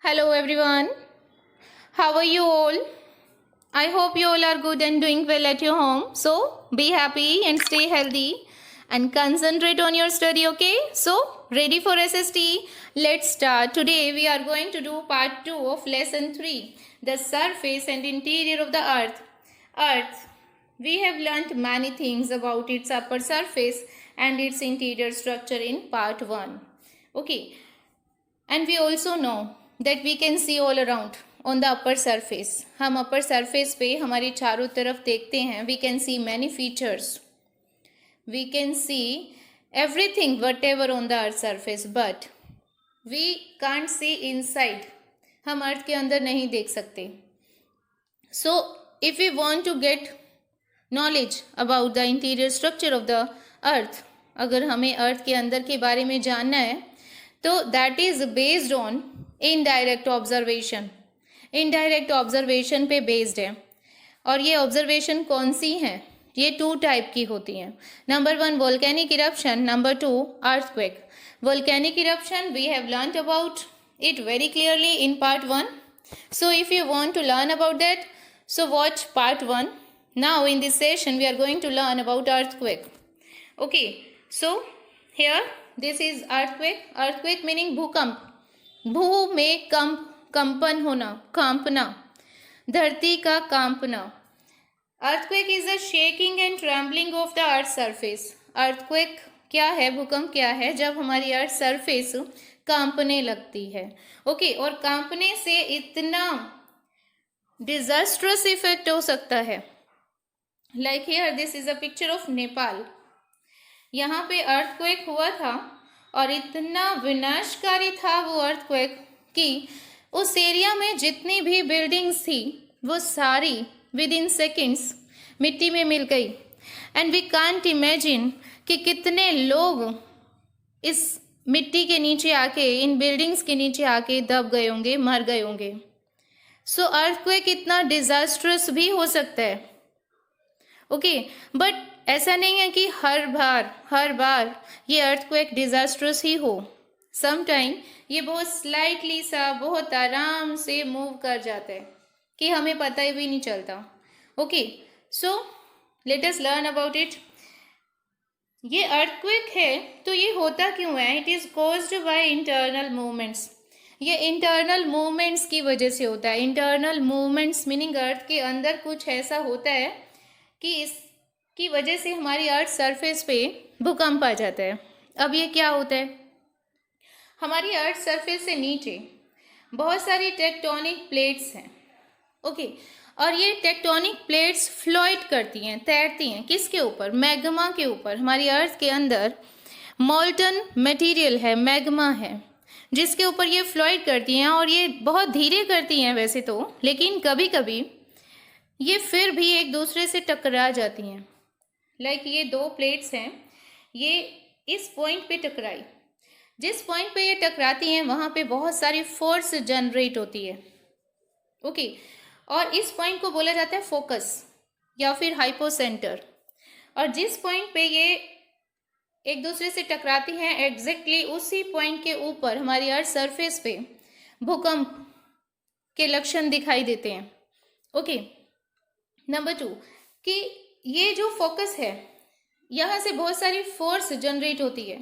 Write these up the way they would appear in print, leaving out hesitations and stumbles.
Hello everyone. How are you all? I hope you all are good and doing well at your home. So be happy and stay healthy and concentrate on your study, okay? So ready for SST? Let's start. Today we are going to do part 2 of lesson 3, the surface and interior of the earth. Earth. We have learnt many things about its upper surface and its interior structure in part 1. Okay. And we also know that we can see all around on the upper surface. हम upper surface पे हमारी चारों तरफ देखते हैं. We can see many features. We can see everything whatever on the earth surface, but we can't see inside. हम अर्थ के अंदर नहीं देख सकते. So if we want to get knowledge about the interior structure of the earth, अगर हमें अर्थ के अंदर के बारे में जानना है तो that is based on indirect observation. Indirect observation पे बेस्ड है. और ये ऑब्जर्वेशन कौन सी हैं? ये 2 टाइप की होती हैं. Number 1 volcanic eruption, number 2 earthquake. Volcanic eruption we have learned about it very clearly in part 1. So if you want to learn about that, so watch part 1. Now in this session we are going to learn about earthquake. Okay, so here this is earthquake. Earthquake meaning भूकंप. भू में कंपन होना, कांपना, धरती का कांपना. earthquake is the shaking and trembling of the earth surface. earthquake क्या है, भूकंप क्या है? जब हमारी अर्थ सरफेस कांपने लगती है. ओके, और कांपने से इतना डिजास्ट्रस इफेक्ट हो सकता है. Like here this is a picture of Nepal. यहाँ पे अर्थक्वेक हुआ था और इतना विनाशकारी था वो अर्थक्वेक कि उस एरिया में जितनी भी बिल्डिंग्स थी वो सारी विद इन सेकेंड्स मिट्टी में मिल गई. एंड वी कांट इमेजिन कि कितने लोग इस मिट्टी के नीचे आके, इन बिल्डिंग्स के नीचे आके दब गए होंगे, मर गए होंगे. सो अर्थक्वेक इतना डिजास्ट्रस भी हो सकता है. ओके, बट ऐसा नहीं है कि हर बार ये अर्थक्वेक डिजास्ट्रस ही हो. समटाइम ये बहुत स्लाइटली सा, बहुत आराम से मूव कर जाता है कि हमें पता ही भी नहीं चलता. Okay, so let us learn about it. ये अर्थक्वेक है तो ये होता क्यों है? It is caused by internal movements. ये इंटरनल मूवमेंट्स की वजह से होता है. इंटरनल मूवमेंट्स मीनिंग अर्थ के अंदर कुछ ऐसा होता है कि इसकी वजह से हमारी अर्थ सरफेस पे भूकंप आ जाता है. अब ये क्या होता है? हमारी अर्थ सरफेस से नीचे बहुत सारी टेक्टोनिक प्लेट्स हैं. ओके, और ये टेक्टोनिक प्लेट्स फ्लोट करती हैं, तैरती हैं. किसके ऊपर? मैग्मा के ऊपर. हमारी अर्थ के अंदर मोल्टन मटेरियल है, मैग्मा है, जिसके ऊपर ये फ्लोट करती हैं. और ये बहुत धीरे करती हैं वैसे तो, लेकिन कभी कभी ये फिर भी एक दूसरे से टकरा जाती हैं. लाइक ये 2 प्लेट्स हैं, ये इस पॉइंट पे टकराई. जिस पॉइंट पे ये टकराती हैं वहाँ पे बहुत सारी फोर्स जनरेट होती है. ओके, और इस पॉइंट को बोला जाता है फोकस या फिर हाइपोसेंटर. और जिस पॉइंट पे ये एक दूसरे से टकराती हैं, एग्जैक्टली उसी पॉइंट के ऊपर हमारी अर्थ सरफेस पे भूकंप के लक्षण दिखाई देते हैं. ओके, नंबर 2 कि ये जो फोकस है यहाँ से बहुत सारी फोर्स जनरेट होती है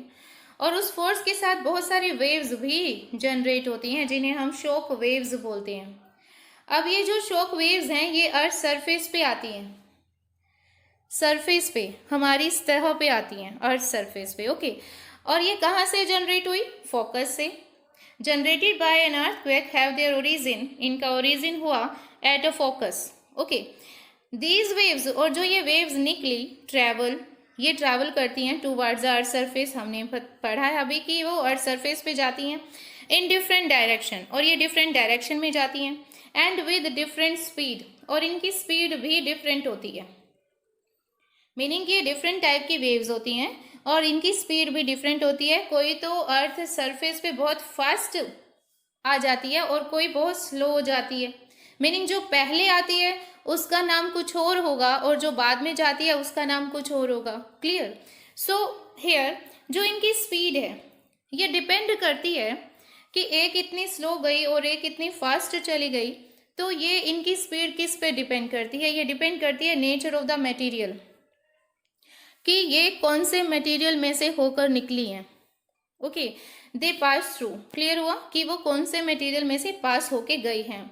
और उस फोर्स के साथ बहुत सारी वेव्स भी जनरेट होती हैं जिन्हें हम शॉक वेव्स बोलते हैं. अब ये जो शॉक वेव्स हैं ये अर्थ सरफेस पे आती हैं, सरफेस पे हमारी सतह पे आती हैं, अर्थ सरफेस पे. ओके, और ये कहाँ से जनरेट हुई? फोकस से. Generated by an earthquake have their origin. इनका ओरिजिन हुआ at a focus. Okay, these waves, और जो ये वेव्स निकली ये ट्रैवल करती हैं टूवर्ड्स द अर्थ सरफेस. हमने पढ़ा है अभी कि वो अर्थ सरफेस पे जाती हैं इन डिफरेंट डायरेक्शन, और ये डिफरेंट डायरेक्शन में जाती हैं एंड विद डिफरेंट स्पीड, और इनकी स्पीड भी डिफरेंट होती है. मीनिंग ये डिफरेंट टाइप की वेव्स होती हैं और इनकी स्पीड भी डिफरेंट होती है. कोई तो अर्थ सरफेस पे बहुत फास्ट आ जाती है और कोई बहुत स्लो हो जाती है. मीनिंग जो पहले आती है उसका नाम कुछ और होगा और जो बाद में जाती है उसका नाम कुछ और होगा. क्लियर? सो हियर जो इनकी स्पीड है ये डिपेंड करती है कि एक इतनी स्लो गई और एक इतनी फास्ट चली गई, तो ये इनकी स्पीड किस पे डिपेंड करती है? ये डिपेंड करती है नेचर ऑफ द मटेरियल, कि ये कौन से मटेरियल में से होकर निकली हैं। ओके, दे पास थ्रू, क्लियर हुआ कि वो कौन से मटेरियल में से पास होके गई हैं।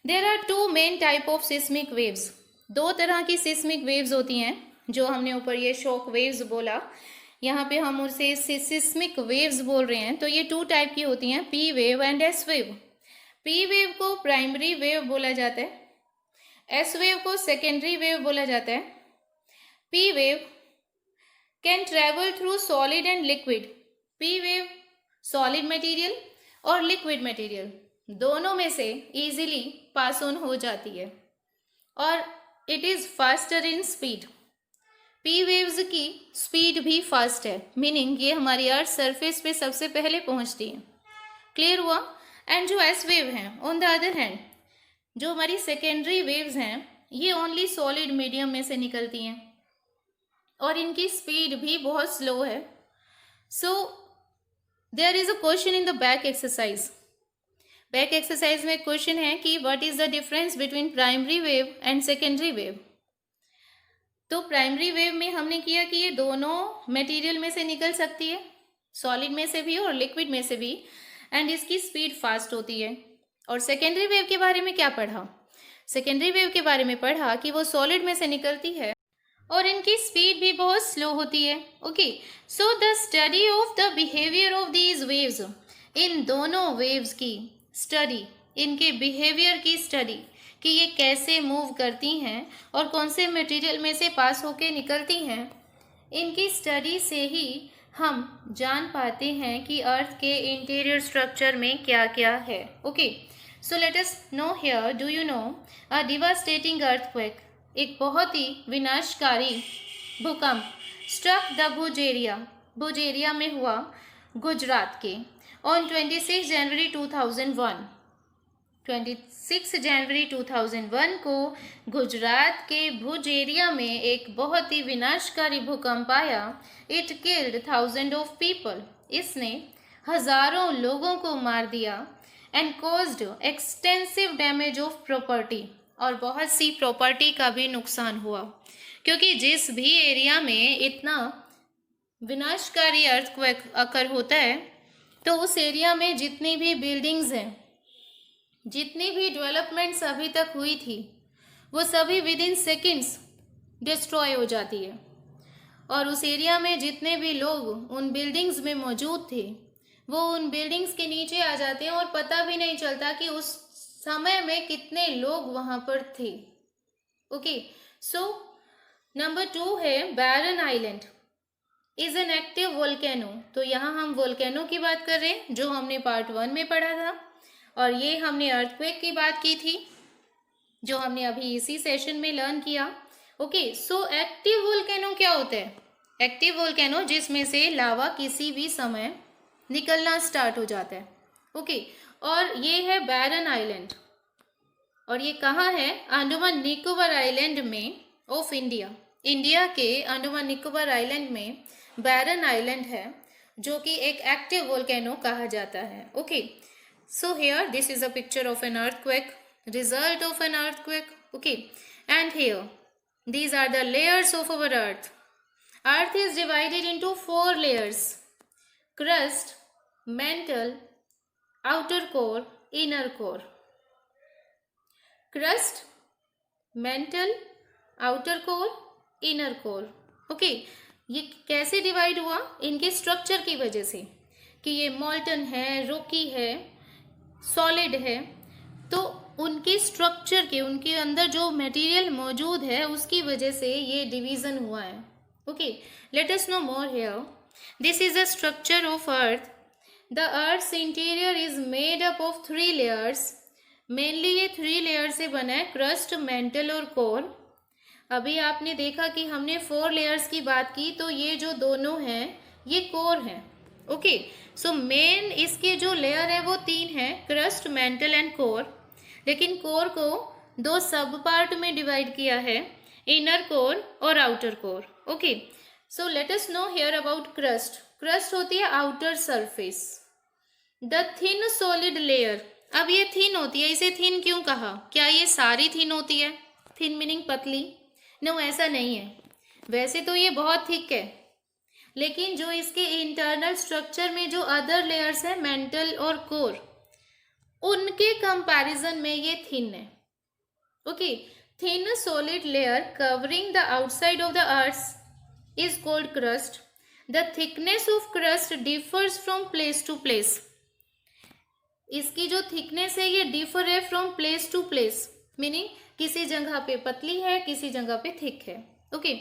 There are two main type of seismic waves, दो तरह की सिस्मिक वेव्स होती हैं, जो हमने ऊपर ये शॉक वेव्स बोला, यहाँ पे हम उसे सिस्मिक वेव्स बोल रहे हैं। तो ये टू टाइप की होती हैं, P wave and S wave. P wave को प्राइमरी वेव बोला जाता है, एस वेव को सेकेंडरी वेव बोला जाता है। P wave can travel through solid and liquid, P wave solid material और लिक्विड मटेरियल दोनों में से इजीली पास ऑन हो जाती है, और it is faster in speed. P waves की स्पीड भी फास्ट है, मीनिंग ये हमारी अर्थ सरफेस पे सबसे पहले पहुंचती है, क्लियर हुआ। एंड जो एस वेव हैं, ऑन द अदर हैंड, जो हमारी सेकेंडरी वेव्स हैं, ये ओनली सॉलिड मीडियम में से निकलती हैं और इनकी स्पीड भी बहुत स्लो है। So there is a question in the back exercise. Back exercise में क्वेश्चन है कि what is the difference between primary wave and secondary wave. तो प्राइमरी वेव में हमने किया कि ये दोनों मटेरियल में से निकल सकती है, सॉलिड में से भी और लिक्विड में से भी, एंड इसकी स्पीड फास्ट होती है। और सेकेंडरी वेव के बारे में क्या पढ़ा? सेकेंडरी वेव के बारे में पढ़ा कि वो सॉलिड में से निकलती है और इनकी स्पीड भी बहुत स्लो होती है। Okay, so the study of the behaviour of these waves, इन दोनों वेव्स की स्टडी, इनके बिहेवियर की स्टडी, कि ये कैसे मूव करती हैं और कौन से मटेरियल में से पास होके निकलती हैं, इनकी स्टडी से ही हम जान पाते हैं कि अर्थ के इंटीरियर स्ट्रक्चर में क्या क्या है। Okay, so let us know here, do you know a devastating earthquake, एक बहुत ही विनाशकारी भूकंप struck the Bhuj area, Bhuj area में हुआ गुजरात के, ऑन 26 जनवरी 2001। 26 जनवरी 2001 को गुजरात के भुज एरिया में एक बहुत ही विनाशकारी भूकंप आया। It killed thousand of people, इसने हजारों लोगों को मार दिया। And caused extensive damage of property, और बहुत सी प्रॉपर्टी का भी नुकसान हुआ, क्योंकि जिस भी एरिया में इतना विनाशकारी अर्थक्वेक अकर होता है, तो उस एरिया में जितनी भी बिल्डिंग्स हैं, जितनी भी डेवलपमेंट्स अभी तक हुई थी, वो सभी विद इन सेकेंड्स डिस्ट्रॉय हो जाती है। और उस एरिया में जितने भी लोग उन बिल्डिंग्स में मौजूद थे, वो उन बिल्डिंग्स के नीचे आ जाते हैं और पता भी नहीं चलता कि उस समय में कितने लोग वहाँ पर थे। ओके, सो नंबर 2 है Barren Island is an active volcano. तो यहाँ हम वोल्केनो की बात कर रहे हैं, जो हमने पार्ट 1 में पढ़ा था, और ये हमने अर्थक्वेक की बात की थी, जो हमने अभी इसी सेशन में लर्न किया। ओके, सो एक्टिव वोल्केनो क्या होता है? एक्टिव वोल्केनो जिसमें से लावा किसी भी समय निकलना स्टार्ट हो जाता है। ओके, और ये है बैरन आइलैंड, और ये कहाँ है? अंडमान निकोबार आइलैंड में ऑफ इंडिया, इंडिया के अंडमान निकोबार आइलैंड में बैरन आइलैंड है, जो कि एक एक्टिव वोल्केनो कहा जाता है। Okay, so here this is a picture of an earthquake, result of an earthquake. Okay, and here these are the layers of our earth. Earth is divided into 4 layers: crust, mantle, outer core, inner core. Crust, mantle, outer core, inner core. Okay, ये कैसे divide हुआ? इनके structure की वजह से, कि ये मॉल्टन है, रॉकी है, सॉलिड है, तो उनके स्ट्रक्चर के, उनके अंदर जो मटेरियल मौजूद है, उसकी वजह से ये डिवीजन हुआ है। Okay, let us know more here. This is the structure of earth. The earth's interior is made up of 3 layers. Mainly ये 3 लेयर से बना है, क्रस्ट, मेंटल और कोर। अभी आपने देखा कि हमने 4 लेयर्स की बात की, तो ये जो दोनों हैं ये कोर हैं। ओके, सो मेन इसके जो लेयर है वो 3 है, क्रस्ट, मेंटल एंड कोर। लेकिन कोर को 2 सब पार्ट में डिवाइड किया है, इनर कोर और outer core. Okay, so let us know here about crust. Crust होती है outer surface, the thin solid layer. अब ये थिन होती है, इसे थिन क्यों कहा? क्या ये सारी थिन होती है? थिन मीनिंग पतली? नो, ऐसा नहीं है। वैसे तो ये बहुत थिक है, लेकिन जो इसके इंटरनल स्ट्रक्चर में जो अदर लेयर्स है, मेंटल और कोर, उनके कंपैरिजन में ये थिन है। Okay, thin solid layer covering the outside of the earth is called crust. The thickness of crust differs from place to place. इसकी जो थिकनेस है ये डिफर है from place to place, meaning किसी जगह पे पतली है, किसी जगह पे थिक है। Okay,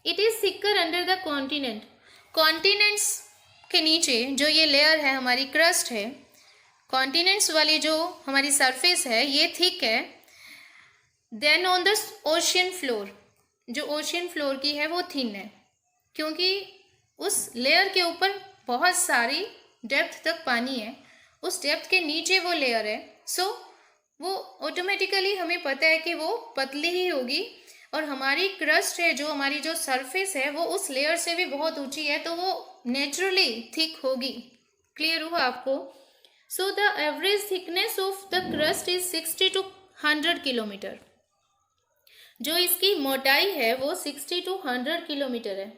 it is thicker under the continent. Continents के नीचे जो ये लेयर है हमारी क्रस्ट है, कॉन्टिनेंट्स वाली जो हमारी सरफेस है ये थिक है। Then on the ocean floor, जो ओशियन फ्लोर की है वो थिन है, क्योंकि उस लेयर के ऊपर बहुत सारी डेप्थ तक पानी है, उस डेप्थ के नीचे वो लेयर है। सो वो ऑटोमेटिकली हमें पता है कि वो पतली ही होगी, और हमारी क्रस्ट है, जो हमारी जो सरफेस है, वो उस लेयर से भी बहुत ऊंची है, तो वो नेचुरली थिक होगी। क्लियर हुआ आपको? So the average thickness of the crust is 60 to 100 kilometre. जो इसकी मोटाई है वो 60 to 100 किलोमीटर है।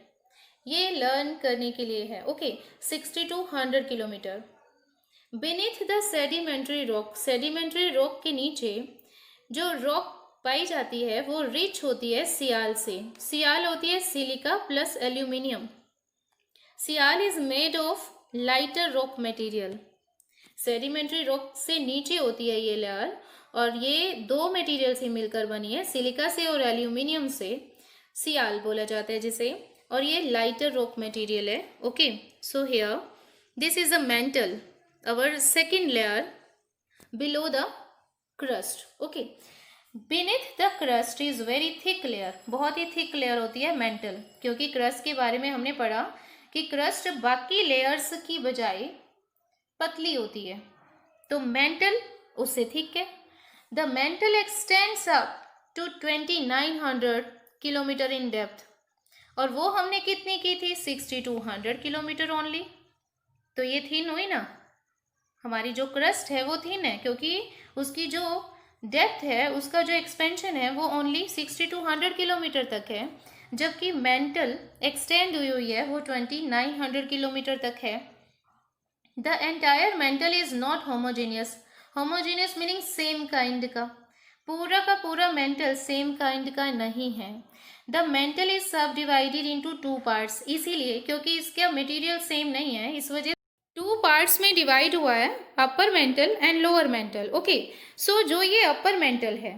ये लर्न करने के लिए है। Okay, 60 to 100 kilometre. Beneath the sedimentary rock, sedimentary rock के नीचे जो रॉक पाई जाती है वो रिच होती है सियाल से। सियाल होती है silica plus aluminium. Sial is made of lighter rock material. Sedimentary rock से नीचे होती है ये लेयर, और ये दो मटेरियल से मिलकर बनी है, सिलिका से और एल्यूमिनियम से। सियाल बोला जाता है जिसे, और ये लाइटर रॉक मटेरियल है। Okay, so here this is a mental, our second layer below the crust. Okay, beneath the crust is very thick layer, बहुत ही thick layer होती है मेंटल, क्योंकि क्रस्ट के बारे में हमने पढ़ा कि क्रस्ट बाकी लेयर्स की बजाय पतली होती है, तो मेंटल उससे थिक है। The mantle extends up to 2900 kilometre in depth, और वो हमने कितनी की थी? 60 to 100 किलोमीटर ओनली। तो ये थिन हुई ना, हमारी जो क्रस्ट है वो थिन है, क्योंकि उसकी जो डेप्थ है, उसका जो एक्सपेंशन है वो ओनली 60 to 100 किलोमीटर तक है, जबकि मेंटल एक्सटेंड हुई है वो 2900 किलोमीटर तक है। The entire mental is not homogeneous. Homogeneous meaning same kind का, पूरा का पूरा मेंटल सेम काइंड का नहीं है। द मेंटल इज सब डिवाइडेड इंटू 2 पार्ट्स, इसीलिए क्योंकि इसका मटेरियल सेम नहीं है, इस वजह 2 पार्ट्स में डिवाइड हुआ है, upper mantle and lower mantle. Okay, so जो ये अपर मेंटल है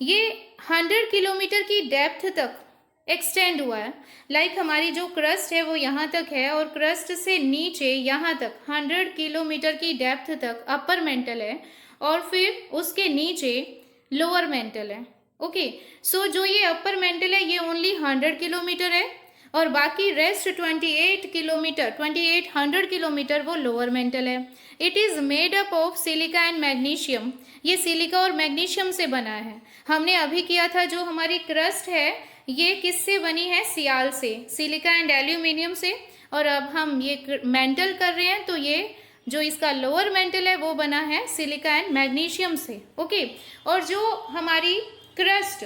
ये 100 किलोमीटर की डेप्थ तक एक्सटेंड हुआ है। लाइक हमारी जो क्रस्ट है वो यहाँ तक है, और क्रस्ट से नीचे यहाँ तक 100 किलोमीटर की डेप्थ तक अपर मेंटल है, और फिर उसके नीचे लोअर मेंटल है। ओके, सो जो ये अपर मेंटल है ये ओनली 100 किलोमीटर है, और बाकी रेस्ट 2800 किलोमीटर वो लोअर मेंटल है। It is made up of silica and magnesium. ये सिलिका और मैग्नीशियम से बना है। हमने अभी किया था जो हमारी क्रस्ट है ये किससे बनी है? सियाल से, सिलिका एंड एल्यूमिनियम से। और अब हम ये मेंटल कर रहे हैं, तो ये जो इसका लोअर मेंटल है वो बना है सिलिका एंड मैग्नीशियम से। ओके, और जो हमारी क्रस्ट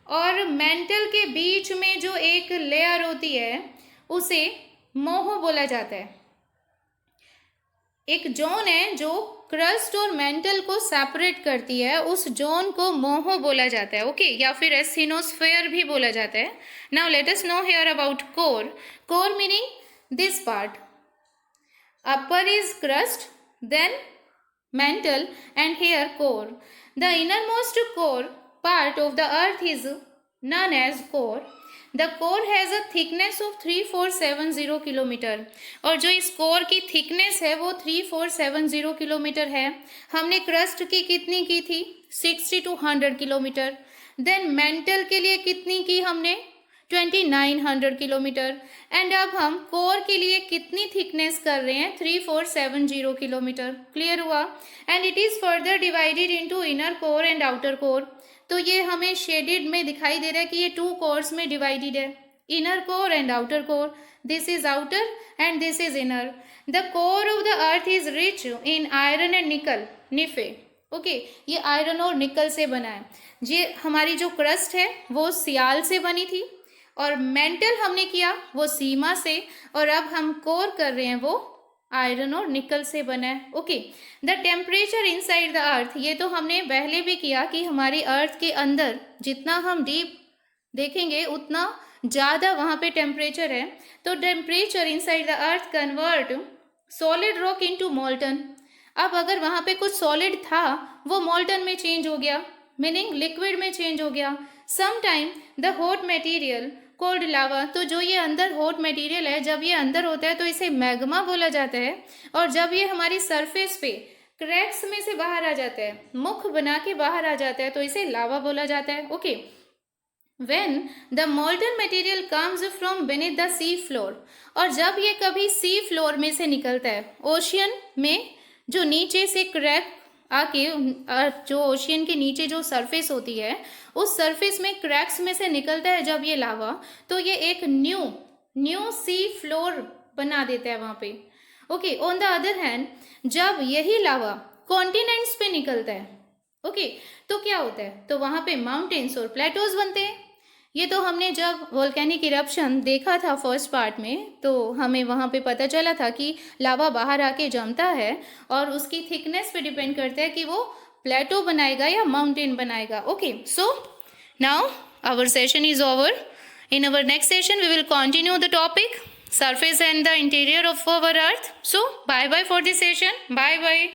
और मेंटल के बीच में जो एक लेयर होती है उसे मोह बोला जाता है। एक जोन है जो क्रस्ट और मेंटल को सेपरेट करती है, उस जोन को मोह बोला जाता है। ओके, या फिर एसिनोस्फेयर भी बोला जाता है। Now let us know here about core. Core meaning this part, upper is crust, then mantle, and here core. The innermost core part of the earth is known as core. The core has a thickness of 3470 kilometre, और जो इस core की thickness है वो 3470 kilometre है। हमने crust की कितनी की थी? 60 to 100 किलोमीटर। देन मेंटल के लिए कितनी की हमने? 2900 किलोमीटर। एंड अब हम कोर के लिए कितनी थिकनेस कर रहे हैं? 3470 किलोमीटर। क्लियर हुआ? And it is further divided into inner core and outer core. तो ये हमें शेडेड में दिखाई दे रहा है कि ये 2 कोर्स में डिवाइडेड है। inner core and outer core. This is outer and this is inner. The core of the earth is rich in iron and nickel, Nife. Okay, ये आयरन और निकल से बना है. ये हमारी जो क्रस्ट है वो सियाल से बनी थी, और मेंटल हमने किया वो सीमा से, और अब हम कोर कर रहे हैं वो आयरन और निकल से बना है. Okay, the temperature inside the earth, ये तो हमने पहले भी किया कि हमारी अर्थ के अंदर जितना हम डीप देखेंगे उतना ज़्यादा वहाँ पे टेम्परेचर है. तो temperature inside the earth convert solid rock into molten. अब अगर वहाँ पे कुछ सॉलिड था वो मोल्टन में चेंज हो गया, मीनिंग लिक्विड में चेंज हो गया. Sometime the hot material cold lava, तो जो ये अंदर हॉट मटेरियल है जब ये अंदर होता है तो इसे मैग्मा बोला जाता है, और जब ये हमारी सरफेस पे क्रैक्स में से बाहर आ जाता है, मुख बना के बाहर आ जाता है, तो इसे लावा बोला जाता है. Okay, when the molten material comes from beneath the sea floor, और जब ये कभी सी फ्लोर में से निकलता है, ओशियन में जो नीचे से क्रैक आके जो ओशियन के नीचे जो सरफेस होती है उस सरफेस में क्रैक्स में से निकलता है जब ये लावा, तो ये एक न्यू सी फ्लोर बना देता है वहाँ पे. Okay, on the other hand जब यही लावा कॉन्टिनेंट्स पे निकलता है, ओके, तो क्या होता है, तो वहाँ पे माउंटेन्स और प्लेटोज बनते हैं. ये तो हमने जब वोल्केनिक इरप्शन देखा था फर्स्ट पार्ट में, तो हमें वहाँ पे पता चला था कि लावा बाहर आके जमता है और उसकी थिकनेस पे डिपेंड करता है कि वो प्लेटो बनाएगा या माउंटेन बनाएगा. Okay, so now our session is over. In our next session we will continue the topic surface and the interior of our earth. So bye bye for this session. Bye bye.